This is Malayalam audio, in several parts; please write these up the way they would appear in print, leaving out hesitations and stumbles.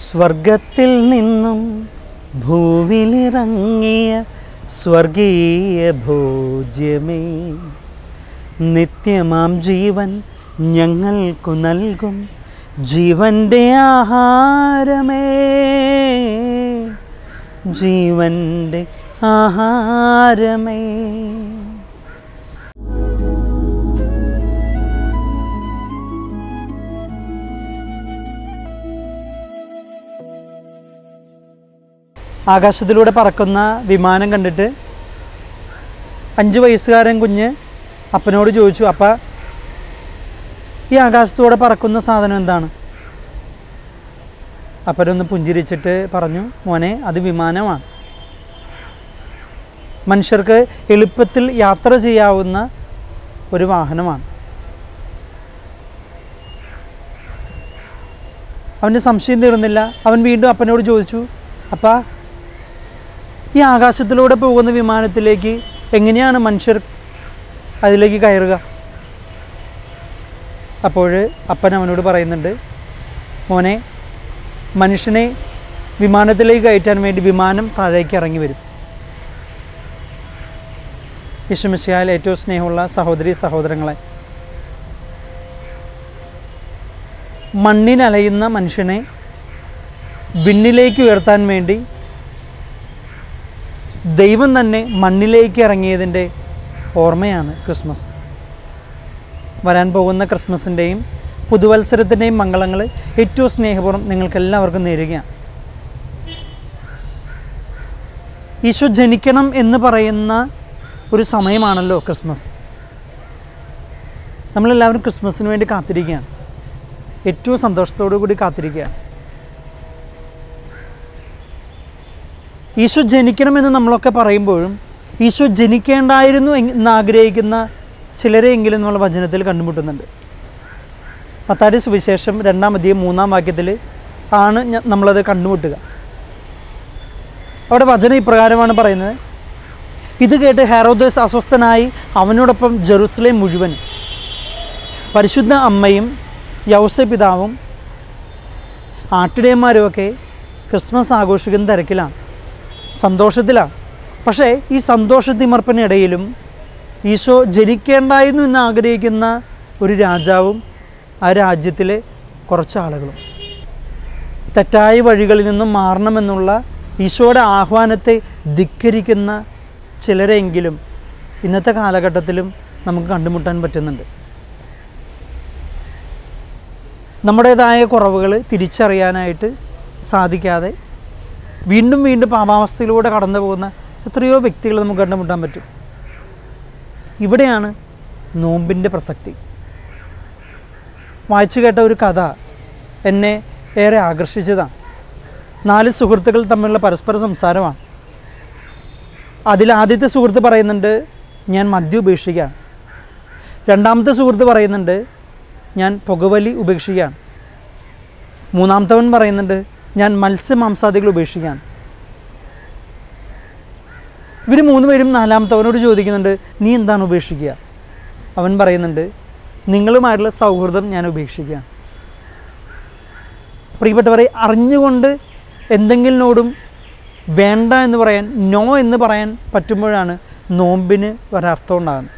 സ്വർഗത്തിൽ നിന്നും ഭൂവിലിറങ്ങിയ സ്വർഗീയ ഭോജ്യമേ, നിത്യമാം ജീവൻ ഞങ്ങൾക്കു നൽകും ജീവൻ്റെ ആഹാരമേ, ജീവൻ്റെ ആഹാരമേ. ആകാശത്തിലൂടെ പറക്കുന്ന വിമാനം കണ്ടിട്ട് 5 വയസ്സുകാരൻ കുഞ്ഞ് അപ്പനോട് ചോദിച്ചു, അപ്പ ഈ ആകാശത്തൂടെ പറക്കുന്ന സാധനം എന്താണ്? അപ്പനൊന്ന് പുഞ്ചിരിച്ചിട്ട് പറഞ്ഞു, മോനെ, അത് വിമാനമാണ്. മനുഷ്യർക്ക് എളുപ്പത്തിൽ യാത്ര ചെയ്യാവുന്ന ഒരു വാഹനമാണ്. അവൻ്റെ സംശയം തീർന്നില്ല. അവൻ വീണ്ടും അപ്പനോട് ചോദിച്ചു, അപ്പ ഈ ആകാശത്തിലൂടെ പോകുന്ന വിമാനത്തിലേക്ക് എങ്ങനെയാണ് മനുഷ്യർ അതിലേക്ക് കയറുക? അപ്പോൾ അപ്പൻ അവനോട് പറയുന്നുണ്ട്, മോനെ, മനുഷ്യനെ വിമാനത്തിലേക്ക് കയറ്റാൻ വേണ്ടി വിമാനം താഴേക്ക് ഇറങ്ങി വരും. യേശുമിശിഹായിൽ ഏറ്റവും സ്നേഹമുള്ള സഹോദരി സഹോദരങ്ങളെ, മണ്ണിനലയുന്ന മനുഷ്യനെ വിണ്ണിലേക്ക് ഉയർത്താൻ വേണ്ടി ദൈവം തന്നെ മണ്ണിലേക്ക് ഇറങ്ങിയതിൻ്റെ ഓർമ്മയാണ് ക്രിസ്മസ്. വരാൻ പോകുന്ന ക്രിസ്മസിൻ്റെയും പുതുവത്സരത്തിൻ്റെയും മംഗളങ്ങൾ ഏറ്റവും സ്നേഹപൂർവ്വം നിങ്ങൾക്കെല്ലാവർക്കും നേരുകയാണ്. ഈശോ ജനിക്കണം എന്ന് പറയുന്ന ഒരു സമയമാണല്ലോ ക്രിസ്മസ്. നമ്മളെല്ലാവരും ക്രിസ്മസിന് വേണ്ടി കാത്തിരിക്കുകയാണ്, ഏറ്റവും സന്തോഷത്തോടു കൂടി കാത്തിരിക്കുകയാണ്. ഈശോ ജനിക്കണമെന്ന് നമ്മളൊക്കെ പറയുമ്പോഴും ഈശോ ജനിക്കേണ്ടായിരുന്നു എന്നാഗ്രഹിക്കുന്ന ചിലരെയെങ്കിലും നമ്മൾ വചനത്തിൽ കണ്ടുമുട്ടുന്നുണ്ട്. മത്തായി സുവിശേഷം 2-ാം അധ്യായം 3-ാം വാക്യത്തിൽ ആണ് നമ്മളത് കണ്ടുമുട്ടുക. അവിടെ വചനം ഇപ്രകാരമാണ് പറയുന്നത്, ഇത് കേട്ട് ഹെറോദോസ് അസ്വസ്ഥനായി അവനോടൊപ്പം ജെറുസലേം മുഴുവൻ പരിശുദ്ധ അമ്മയും യൗസേ പിതാവും ആട്ടിടയന്മാരുമൊക്കെ ക്രിസ്മസ് ആഘോഷിക്കുന്ന തിരക്കിലാണ്, സന്തോഷത്തിലാണ്. പക്ഷേ ഈ സന്തോഷത്തിമർപ്പിനിടയിലും ഈശോ ജനിക്കേണ്ടായിരുന്നു എന്ന് ആഗ്രഹിക്കുന്ന ഒരു രാജാവും ആ രാജ്യത്തിലെ കുറച്ച് ആളുകളും തെറ്റായ വഴികളിൽ നിന്നും മാറണമെന്നുള്ള ഈശോയുടെ ആഹ്വാനത്തെ ധിക്കരിക്കുന്ന ചിലരെങ്കിലും ഇന്നത്തെ കാലഘട്ടത്തിലും നമുക്ക് കണ്ടുമുട്ടാൻ പറ്റുന്നുണ്ട്. നമ്മുടേതായ കുറവുകൾ തിരിച്ചറിയാനായിട്ട് സാധിക്കാതെ വീണ്ടും വീണ്ടും പാപാവസ്ഥയിലൂടെ കടന്നു പോകുന്ന എത്രയോ വ്യക്തികൾ നമുക്ക് കണ്ടുമുട്ടാൻ പറ്റും. ഇവിടെയാണ് നോമ്പിൻ്റെ പ്രസക്തി. വായിച്ചു കേട്ട ഒരു കഥ എന്നെ ഏറെ ആകർഷിച്ചതാണ്. 4 സുഹൃത്തുക്കൾ തമ്മിലുള്ള പരസ്പര സംസാരമാണ്. അതിലാദ്യത്തെ സുഹൃത്ത് പറയുന്നുണ്ട്, ഞാൻ മദ്യം ഉപേക്ഷിക്കുകയാണ്. രണ്ടാമത്തെ സുഹൃത്ത് പറയുന്നുണ്ട്, ഞാൻ പുകവലി ഉപേക്ഷിക്കുകയാണ്. മൂന്നാമത്തവൻ പറയുന്നുണ്ട്, ഞാൻ മത്സ്യമാംസാദികൾ ഉപേക്ഷിക്കുകയാണ്. ഇവർ 3 പേരും നാലാമത്തവനോട് ചോദിക്കുന്നുണ്ട്, നീ എന്താണ് ഉപേക്ഷിക്കുക? അവൻ പറയുന്നുണ്ട്, നിങ്ങളുമായിട്ടുള്ള സൗഹൃദം ഞാൻ ഉപേക്ഷിക്കുകയാണ്. പ്രിയപ്പെട്ടവരെ, അറിഞ്ഞുകൊണ്ട് എന്തെങ്കിലിനോടും വേണ്ട എന്ന് പറയാൻ, നോ എന്ന് പറയാൻ പറ്റുമ്പോഴാണ് നോമ്പിന് ഒരർത്ഥം ഉണ്ടാകുന്നത്.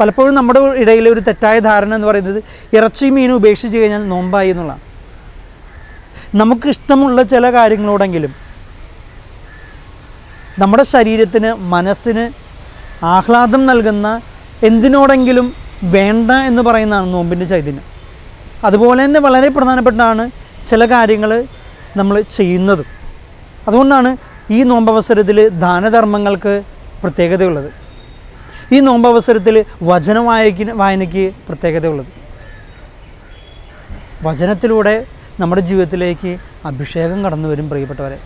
പലപ്പോഴും നമ്മുടെ ഇടയിലെ ഒരു തെറ്റായ ധാരണ എന്ന് പറയുന്നത് ഇറച്ചി മീനും ഉപേക്ഷിച്ച് കഴിഞ്ഞാൽ നോമ്പായി എന്നുള്ളതാണ്. നമുക്കിഷ്ടമുള്ള ചില കാര്യങ്ങളോടെങ്കിലും നമ്മുടെ ശരീരത്തിന് മനസ്സിന് ആഹ്ലാദം നൽകുന്ന എന്തിനോടെങ്കിലും വേണ്ട എന്ന് പറയുന്നതാണ് നോമ്പിൻ്റെ ചൈതന്യം. അതുപോലെ തന്നെ വളരെ പ്രധാനപ്പെട്ടാണ് ചില കാര്യങ്ങൾ നമ്മൾ ചെയ്യുന്നതും. അതുകൊണ്ടാണ് ഈ നോമ്പവസരത്തിൽ ദാനധർമ്മങ്ങൾക്ക് പ്രത്യേകതയുള്ളത്. ഈ നോമ്പവസരത്തിൽ വായനയ്ക്ക് പ്രത്യേകതയുള്ളത്. വചനത്തിലൂടെ നമ്മുടെ ജീവിതത്തിലേക്ക് അഭിഷേകം കടന്നു വരും. പ്രിയപ്പെട്ടവരെ,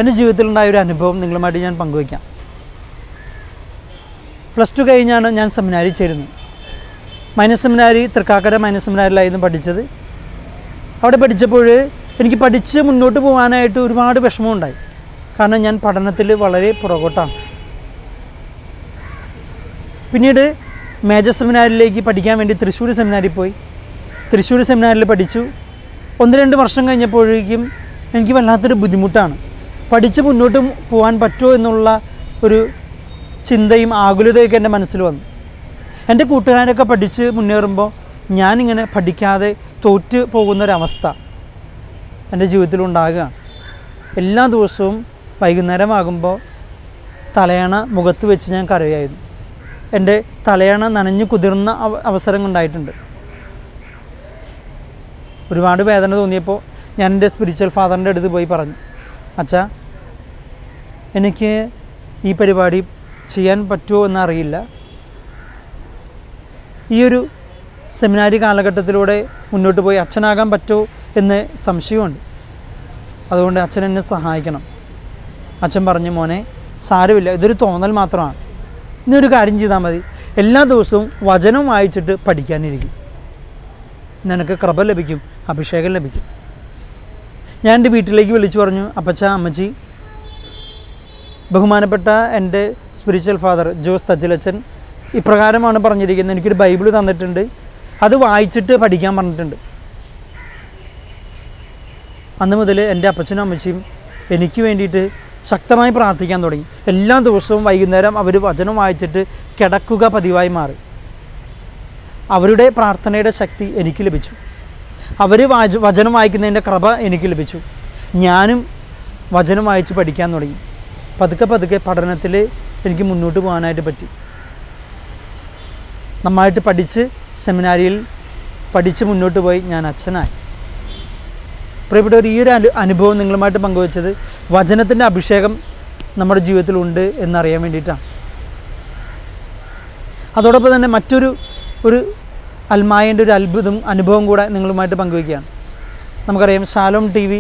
എൻ്റെ ജീവിതത്തിലുണ്ടായൊരു അനുഭവം നിങ്ങളുമായിട്ട് ഞാൻ പങ്കുവയ്ക്കാം. +2 കഴിഞ്ഞാണ് ഞാൻ സെമിനാരിൽ ചേരുന്നത്. മൈനസ് സെമിനാരി, തൃക്കാക്കര മൈനസ് സെമിനാരിലായിരുന്നു പഠിച്ചത്. അവിടെ പഠിച്ചപ്പോൾ എനിക്ക് പഠിച്ച് മുന്നോട്ട് പോകാനായിട്ട് ഒരുപാട് വിഷമമുണ്ടായി. കാരണം ഞാൻ പഠനത്തിൽ വളരെ പുറകോട്ടാണ്. പിന്നീട് മേജർ സെമിനാരിലേക്ക് പഠിക്കാൻ വേണ്ടി തൃശ്ശൂർ സെമിനാരിൽ പോയി. തൃശ്ശൂർ സെമിനാരിൽ പഠിച്ചു. 1-2 വർഷം കഴിഞ്ഞപ്പോഴേക്കും എനിക്ക് വല്ലാത്തൊരു ബുദ്ധിമുട്ടാണ്. പഠിച്ച് മുന്നോട്ട് പോകാൻ പറ്റുമോ എന്നുള്ള ഒരു ചിന്തയും ആകുലതയൊക്കെ എൻ്റെ മനസ്സിൽ വന്നു. എൻ്റെ കൂട്ടുകാരൊക്കെ പഠിച്ച് മുന്നേറുമ്പോൾ ഞാനിങ്ങനെ പഠിക്കാതെ തോറ്റ് പോകുന്നൊരവസ്ഥ എൻ്റെ ജീവിതത്തിലുണ്ടാകുകയാണ്. എല്ലാ ദിവസവും വൈകുന്നേരമാകുമ്പോൾ തലയണ മുഖത്ത് വെച്ച് ഞാൻ കരയായിരുന്നു. എൻ്റെ തലയണ നനഞ്ഞു കുതിർന്ന അവസരങ്ങളുണ്ടായിട്ടുണ്ട്. ഒരുപാട് വേദന തോന്നിയപ്പോൾ ഞാൻ എൻ്റെ സ്പിരിച്വൽ ഫാദറിൻ്റെ അടുത്ത് പോയി പറഞ്ഞു, അച്ഛാ, എനിക്ക് ഈ പരിപാടി ചെയ്യാൻ പറ്റുമോ എന്നറിയില്ല. ഈ ഒരു സെമിനാരി കാലഘട്ടത്തിലൂടെ മുന്നോട്ട് പോയി അച്ഛനാകാൻ പറ്റുമോ എന്ന് സംശയമുണ്ട്. അതുകൊണ്ട് അച്ഛൻ എന്നെ സഹായിക്കണം. അച്ഛൻ പറഞ്ഞു, മോനെ സാരമില്ല, ഇതൊരു തോന്നൽ മാത്രമാണ്. ഇന്നൊരു കാര്യം ചെയ്താൽ മതി, എല്ലാ ദിവസവും വചനം വായിച്ചിട്ട് പഠിക്കാനിരിക്കും, നിനക്ക് കൃപ ലഭിക്കും, അഭിഷേകം ലഭിക്കും. ഞാൻ എൻ്റെ വീട്ടിലേക്ക് വിളിച്ചു പറഞ്ഞു, അപ്പച്ച, അമ്മച്ചി, ബഹുമാനപ്പെട്ട എൻ്റെ സ്പിരിച്വൽ ഫാദർ ജോസ് തച്ചിലച്ചൻ ഇപ്രകാരമാണ് പറഞ്ഞിരിക്കുന്നത്. എനിക്കൊരു ബൈബിൾ തന്നിട്ടുണ്ട്, അത് വായിച്ചിട്ട് പഠിക്കാൻ പറഞ്ഞിട്ടുണ്ട്. അന്ന് മുതൽ എൻ്റെ അപ്പച്ചനും അമ്മച്ചിയും എനിക്ക് വേണ്ടിയിട്ട് ശക്തമായി പ്രാർത്ഥിക്കാൻ തുടങ്ങി. എല്ലാ ദിവസവും വൈകുന്നേരം അവർ വചനം വായിച്ചിട്ട് കിടക്കുക പതിവായി മാറി. അവരുടെ പ്രാർത്ഥനയുടെ ശക്തി എനിക്ക് ലഭിച്ചു. അവർ വചനം വായിക്കുന്നതിൻ്റെ കൃപ എനിക്ക് ലഭിച്ചു. ഞാനും വചനം വായിച്ച് പഠിക്കാൻ തുടങ്ങി. പതുക്കെ പതുക്കെ പഠനത്തിൽ എനിക്ക് മുന്നോട്ട് പോകാനായിട്ട് പറ്റി. നന്നായിട്ട് പഠിച്ച് സെമിനാരിയിൽ പഠിച്ച് മുന്നോട്ട് പോയി ഞാൻ അച്ഛനായി. പ്രിയപ്പെട്ടവർ, ഈ ഒരു അനുഭവം നിങ്ങളുമായിട്ട് പങ്കുവച്ചത് വചനത്തിൻ്റെ അഭിഷേകം നമ്മുടെ ജീവിതത്തിലുണ്ട് എന്നറിയാൻ വേണ്ടിയിട്ടാണ്. അതോടൊപ്പം തന്നെ മറ്റൊരു അൽമായൻ്റെ ഒരു അനുഭവം കൂടെ നിങ്ങളുമായിട്ട് പങ്കുവയ്ക്കുകയാണ്. നമുക്കറിയാം, ഷാലോം TV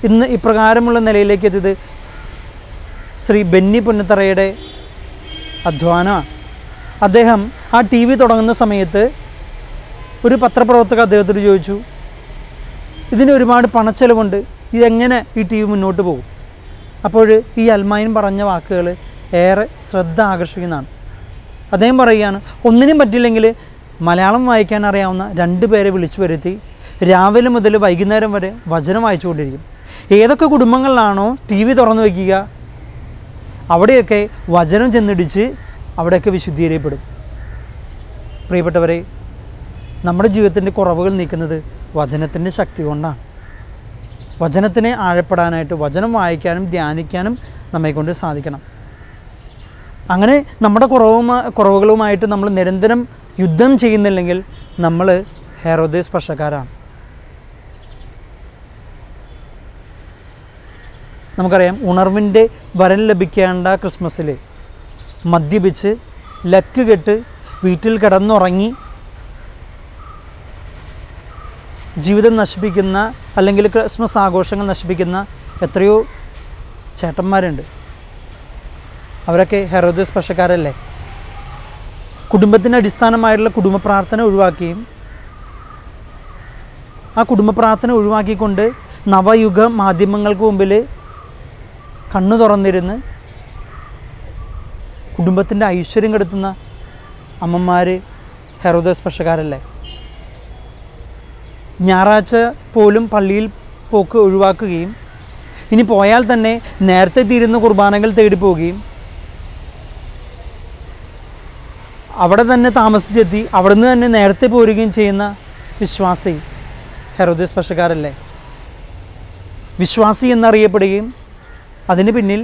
ഇന്ന് ഇപ്രകാരമുള്ള നിലയിലേക്ക് എത്തിയത് ശ്രീ ബെന്നി പുന്നത്തറയുടെ അധ്വാനമാണ്. അദ്ദേഹം ആ TV തുടങ്ങുന്ന സമയത്ത് ഒരു പത്രപ്രവർത്തക അദ്ദേഹത്തോട് ചോദിച്ചു, ഇതിന് ഒരുപാട് പണച്ചെലവുണ്ട്, ഇതെങ്ങനെ ഈ TV മുന്നോട്ട് പോകും? അപ്പോൾ ഈ അൽമായൻ പറഞ്ഞ വാക്കുകൾ ഏറെ ശ്രദ്ധ ആകർഷിക്കുന്നതാണ്. അദ്ദേഹം പറയുകയാണ്, ഒന്നിനും പറ്റില്ലെങ്കിൽ മലയാളം വായിക്കാൻ അറിയാവുന്ന 2 പേരെ വിളിച്ചു വരുത്തി രാവിലെ മുതൽ വൈകുന്നേരം വരെ വചനം വായിച്ചുകൊണ്ടിരിക്കും. ഏതൊക്കെ കുടുംബങ്ങളിലാണോ TV തുറന്നു വയ്ക്കുക, അവിടെയൊക്കെ വചനം ചെന്നിടിച്ച് അവിടെയൊക്കെ വിശുദ്ധീകരിക്കപ്പെടും. പ്രിയപ്പെട്ടവരെ, നമ്മുടെ ജീവിതത്തിൻ്റെ കുറവുകൾ നീക്കുന്നത് വചനത്തിൻ്റെ ശക്തി കൊണ്ടാണ്. വചനത്തിനെ ആഴപ്പെടാനായിട്ട് വചനം വായിക്കാനും ധ്യാനിക്കാനും നമ്മെക്കൊണ്ട് സാധിക്കണം. അങ്ങനെ നമ്മുടെ കുറവുകളുമായിട്ട് നമ്മൾ നിരന്തരം യുദ്ധം ചെയ്യുന്നില്ലെങ്കിൽ നമ്മൾ ഹെറോദേസ് പക്ഷക്കാരാണ്. നമുക്കറിയാം, ഉണർവിൻ്റെ വരം ലഭിക്കേണ്ട ക്രിസ്മസിൽ മദ്യപിച്ച് ലക്ക് കെട്ട് വീട്ടിൽ കിടന്നുറങ്ങി ജീവിതം നശിപ്പിക്കുന്ന, അല്ലെങ്കിൽ ക്രിസ്മസ് ആഘോഷങ്ങൾ നശിപ്പിക്കുന്ന എത്രയോ ചേട്ടന്മാരുണ്ട്. അവരൊക്കെ ഹെറോദേസ് പക്ഷക്കാരല്ലേ? കുടുംബത്തിൻ്റെ അടിസ്ഥാനമായിട്ടുള്ള കുടുംബ പ്രാർത്ഥന ഒഴിവാക്കുകയും ആ കുടുംബ പ്രാർത്ഥന ഒഴിവാക്കിക്കൊണ്ട് നവയുഗ മാധ്യമങ്ങൾക്ക് മുമ്പിൽ കണ്ണു തുറന്നിരുന്ന് കുടുംബത്തിൻ്റെ ഐശ്വര്യം കെടുത്തുന്ന അമ്മമാർ ഹെറോദേസ് പക്ഷക്കാരല്ലേ? ഞായറാഴ്ച പോലും പള്ളിയിൽ പോക്ക് ഒഴിവാക്കുകയും ഇനി പോയാൽ തന്നെ നേരത്തെ തീരുന്ന കുർബാനകൾ തേടി പോവുകയും അവിടെ തന്നെ താമസിച്ചെത്തി അവിടെ നിന്ന് തന്നെ നേരത്തെ പോരുകയും ചെയ്യുന്ന വിശ്വാസി ഹെറോദേസ് പക്ഷക്കാരല്ലേ? വിശ്വാസി എന്നറിയപ്പെടുകയും അതിന് പിന്നിൽ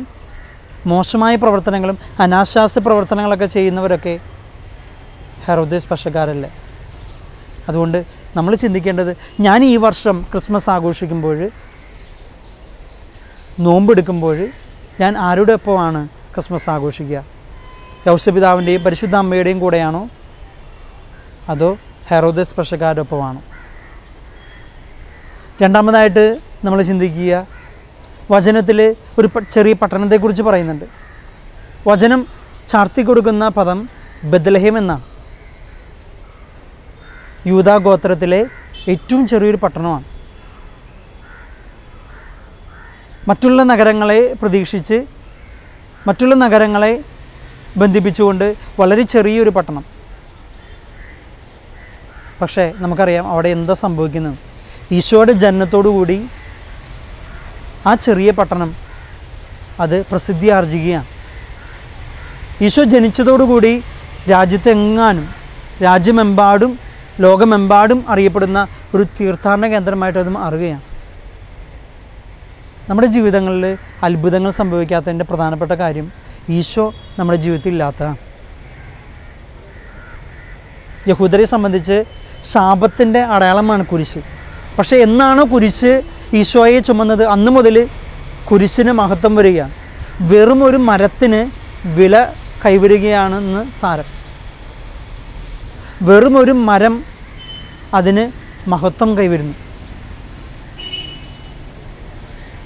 മോശമായ പ്രവർത്തനങ്ങളും അനാശാസ്യ പ്രവർത്തനങ്ങളൊക്കെ ചെയ്യുന്നവരൊക്കെ ഹെറോദേസ് പക്ഷക്കാരല്ലേ? അതുകൊണ്ട് നമ്മൾ ചിന്തിക്കേണ്ടത്, ഞാൻ ഈ വർഷം ക്രിസ്മസ് ആഘോഷിക്കുമ്പോൾ, നോമ്പെടുക്കുമ്പോൾ ഞാൻ ആരുടെ ഒപ്പമാണ് ക്രിസ്മസ് ആഘോഷിക്കുക? യൗസപിതാവിൻ്റെയും പരിശുദ്ധ അമ്മയുടെയും കൂടെയാണോ, അതോ ഹെറോദേസ് പക്ഷക്കാരുടെ ഒപ്പമാണോ? രണ്ടാമതായിട്ട് നമ്മൾ ചിന്തിക്കുക, വചനത്തിൽ ഒരു ചെറിയ പട്ടണത്തെക്കുറിച്ച് പറയുന്നുണ്ട്. വചനം ചാർത്തി കൊടുക്കുന്ന പദം ബെത്ലഹേം എന്നാണ്. യൂദാ ഗോത്രത്തിലെ ഏറ്റവും ചെറിയൊരു പട്ടണമാണ്. മറ്റുള്ള നഗരങ്ങളെ പ്രതീക്ഷിച്ച് മറ്റുള്ള നഗരങ്ങളെ ബന്ധിപ്പിച്ചുകൊണ്ട് വളരെ ചെറിയൊരു പട്ടണം. പക്ഷേ നമുക്കറിയാം അവിടെ എന്താ സംഭവിക്കുന്നത്. ഈശോയുടെ ജനനത്തോടു കൂടി ആ ചെറിയ പട്ടണം അത് പ്രസിദ്ധി ആർജിക്കുകയാണ്. ഈശോ ജനിച്ചതോടുകൂടി രാജ്യത്തെങ്ങാനും രാജ്യമെമ്പാടും ലോകമെമ്പാടും അറിയപ്പെടുന്ന ഒരു തീർത്ഥാടന കേന്ദ്രമായിട്ട് അത് മാറുകയാണ്. നമ്മുടെ ജീവിതങ്ങളിൽ അത്ഭുതങ്ങൾ സംഭവിക്കാത്തതിൻ്റെ പ്രധാനപ്പെട്ട കാര്യം ഈശോ നമ്മുടെ ജീവിതത്തിൽ ഇല്ലാത്തതാണ്. യഹൂദരെ സംബന്ധിച്ച് ശാപത്തിൻ്റെ അടയാളമാണ് കുരിശ്. പക്ഷേ എന്നാണോ കുരിശ് ഈശോയെ ചുമന്നത് അന്ന് മുതൽ കുരിശിന് മഹത്വം വരികയാണ്. വെറും ഒരു മരത്തിന് വില കൈവരികയാണെന്ന് സാരം. വെറും ഒരു മരം അതിന് മഹത്വം കൈവരുന്നു.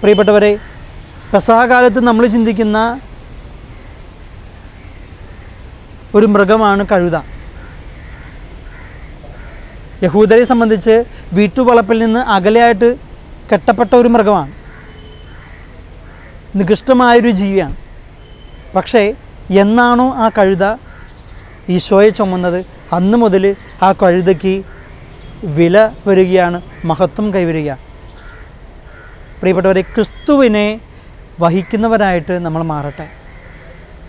പ്രിയപ്പെട്ടവരെ, പെസഹക്കാലത്ത് നമ്മൾ ചിന്തിക്കുന്ന ഒരു മൃഗമാണ് കഴുത. യഹൂദരെ സംബന്ധിച്ച് വീട്ടുവളപ്പിൽ നിന്ന് അകലെയായിട്ട് കെട്ടപ്പെട്ട ഒരു മൃഗമാണ്, നികൃഷ്ടമായൊരു ജീവിയാണ്. പക്ഷേ എന്നാണോ ആ കഴുത ഈശോയെ ചുമന്നത് അന്ന് മുതൽ ആ കഴുതയ്ക്ക് വില വരികയാണ്, മഹത്വം കൈവരികയാണ്. പ്രിയപ്പെട്ടവരെ, ക്രിസ്തുവിനെ വഹിക്കുന്നവരായിട്ട് നമ്മൾ മാറട്ടെ.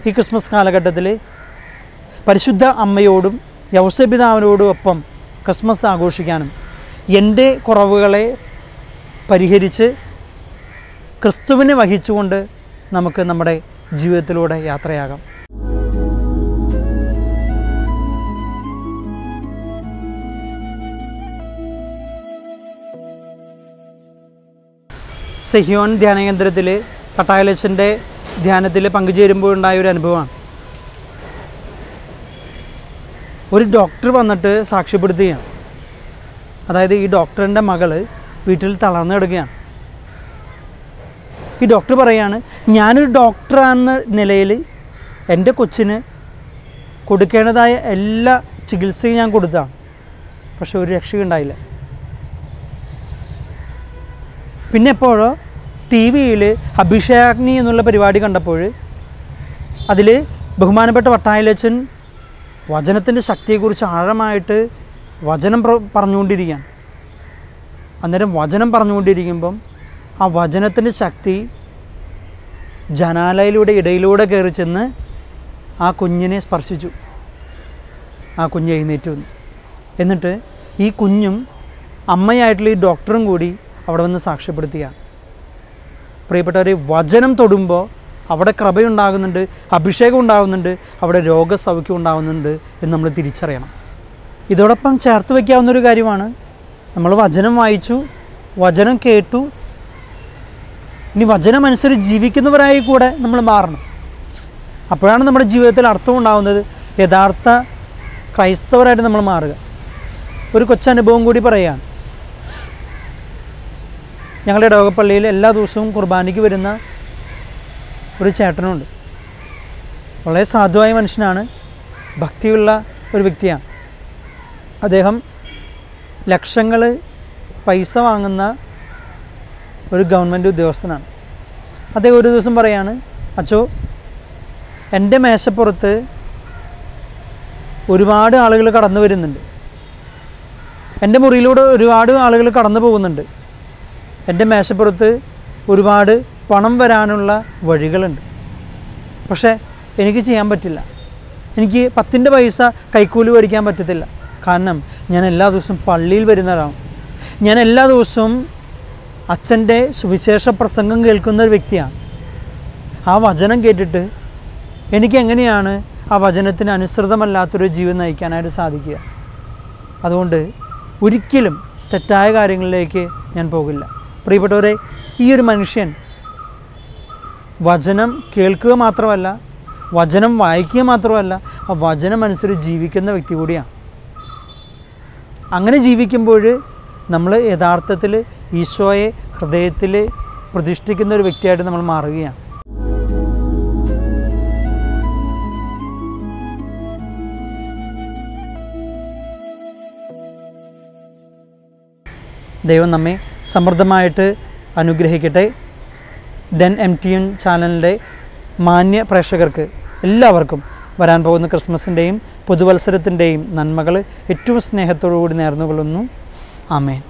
ഈ ക്രിസ്മസ് കാലഘട്ടത്തിൽ പരിശുദ്ധ അമ്മയോടും യൗസപിതാവിനോടും ഒപ്പം ക്രിസ്മസ് ആഘോഷിക്കാനും എൻ്റെ കുറവുകളെ പരിഹരിച്ച് ക്രിസ്തുവിനെ വഹിച്ചുകൊണ്ട് നമുക്ക് നമ്മുടെ ജീവിതത്തിലൂടെ യാത്രയാകാം. സെഹിയോൻ ധ്യാനകേന്ദ്രത്തിൽ പട്ടായലച്ചൻ്റെ ധ്യാനത്തിൽ പങ്കുചേരുമ്പോഴുണ്ടായ ഒരു അനുഭവമാണ്. ഒരു ഡോക്ടർ വന്നിട്ട് സാക്ഷ്യപ്പെടുത്തുകയാണ്. അതായത് ഈ ഡോക്ടറിൻ്റെ മകൾ വീട്ടിൽ തളർന്നു കിടക്കുകയാണ്. ഈ ഡോക്ടർ പറയുകയാണ്, ഞാനൊരു ഡോക്ടറാണെന്ന നിലയിൽ എൻ്റെ കൊച്ചിന് കൊടുക്കേണ്ടതായ എല്ലാ ചികിത്സയും ഞാൻ കൊടുത്താണ്, പക്ഷെ ഒരു രക്ഷയുണ്ടായില്ല. പിന്നെ എപ്പോഴോ ടി വിയിൽ അഭിഷേകാഗ്നി എന്നുള്ള പരിപാടി കണ്ടപ്പോൾ അതിൽ ബഹുമാനപ്പെട്ട പട്ടായലച്ചൻ വചനത്തിൻ്റെ ശക്തിയെക്കുറിച്ച് ആഴമായിട്ട് വചനം പറഞ്ഞുകൊണ്ടിരിക്കുകയാണ്. അന്നേരം വചനം പറഞ്ഞുകൊണ്ടിരിക്കുമ്പം ആ വചനത്തിൻ്റെ ശക്തി ജനാലയിലൂടെ ഇടയിലൂടെ കയറി ചെന്ന് ആ കുഞ്ഞിനെ സ്പർശിച്ചു. ആ കുഞ്ഞ് എഴുന്നേറ്റ് വന്നു. എന്നിട്ട് ഈ കുഞ്ഞും അമ്മയായിട്ടുള്ള ഈ ഡോക്ടറും കൂടി അവിടെ വന്ന് സാക്ഷ്യപ്പെടുത്തുകയാണ്. പ്രിയപ്പെട്ടവരെ, വചനം തൊടുമ്പോൾ അവിടെ കൃപയുണ്ടാകുന്നുണ്ട്, അഭിഷേകം ഉണ്ടാകുന്നുണ്ട്, അവിടെ രോഗസൗഖ്യം ഉണ്ടാകുന്നുണ്ട് എന്ന് നമ്മൾ തിരിച്ചറിയണം. ഇതോടൊപ്പം ചേർത്ത് വയ്ക്കാവുന്നൊരു കാര്യമാണ്, നമ്മൾ വചനം വായിച്ചു, വചനം കേട്ടു, ഇനി വചനമനുസരിച്ച് ജീവിക്കുന്നവരായി കൂടെ നമ്മൾ മാറണം. അപ്പോഴാണ് നമ്മുടെ ജീവിതത്തിൽ അർത്ഥം ഉണ്ടാകുന്നത്, യഥാർത്ഥ ക്രൈസ്തവരായിട്ട് നമ്മൾ മാറുക. ഒരു കൊച്ചനുഭവം കൂടി പറയുകയാണ്. ഞങ്ങളുടെ ഇടവകപ്പള്ളിയിൽ എല്ലാ ദിവസവും കുർബാനയ്ക്ക് വരുന്ന ഒരു ചേട്ടനുണ്ട്. വളരെ സാധുവായ മനുഷ്യനാണ്, ഭക്തിയുള്ള ഒരു വ്യക്തിയാണ്. അദ്ദേഹം ലക്ഷങ്ങൾ പൈസ വാങ്ങുന്ന ഒരു ഗവൺമെൻറ് ഉദ്യോഗസ്ഥനാണ്. അദ്ദേഹം ഒരു ദിവസം പറയാണ്, അച്ചോ, എൻ്റെ മേശപ്പുറത്ത് ഒരുപാട് ആളുകൾ കടന്നു വരുന്നുണ്ട്, എൻ്റെ മുറിയിലൂടെ ഒരുപാട് ആളുകൾ കടന്നു പോകുന്നുണ്ട്, എൻ്റെ മേശപ്പുറത്ത് ഒരുപാട് പണം വരാനുള്ള വഴികളുണ്ട്, പക്ഷേ എനിക്ക് ചെയ്യാൻ പറ്റില്ല. എനിക്ക് 10 പൈസ കൈക്കൂലി മേടിക്കാൻ പറ്റത്തില്ല. കാരണം ഞാൻ എല്ലാ ദിവസവും പള്ളിയിൽ വരുന്നവരാണ്. ഞാൻ എല്ലാ ദിവസവും അച്ഛൻ്റെ സുവിശേഷ പ്രസംഗം കേൾക്കുന്ന ഒരു വ്യക്തിയാണ്. ആ വചനം കേട്ടിട്ട് എനിക്ക് എങ്ങനെയാണ് ആ വചനത്തിന് അനുസൃതമല്ലാത്തൊരു ജീവിതം നയിക്കാനായിട്ട് സാധിക്കുക? അതുകൊണ്ട് ഒരിക്കലും തെറ്റായ കാര്യങ്ങളിലേക്ക് ഞാൻ പോകില്ല. പ്രിയപ്പെട്ടവരെ, ഈ ഒരു മനുഷ്യൻ വചനം കേൾക്കുക മാത്രമല്ല, വചനം വായിക്കുക മാത്രമല്ല, ആ വചനം അനുസരിച്ച് ജീവിക്കുന്ന വ്യക്തി കൂടിയാണ്. അങ്ങനെ ജീവിക്കുമ്പോൾ നമ്മൾ യഥാർത്ഥത്തിൽ ഈശോയെ ഹൃദയത്തിൽ പ്രതിഷ്ഠിക്കുന്ന ഒരു വ്യക്തിയായിട്ട് നമ്മൾ മാറുകയാണ്. ദൈവം നമ്മെ സമൃദ്ധമായിട്ട് അനുഗ്രഹിക്കട്ടെ. MTN ചാനലിൻ്റെ മാന്യ പ്രേക്ഷകർക്ക് എല്ലാവർക്കും വരാൻ പോകുന്ന ക്രിസ്മസിൻ്റെയും പുതുവത്സരത്തിൻ്റെയും നന്മകൾ ഏറ്റവും സ്നേഹത്തോടു കൂടി നേർന്നുകൊള്ളുന്നു. ആമേൻ.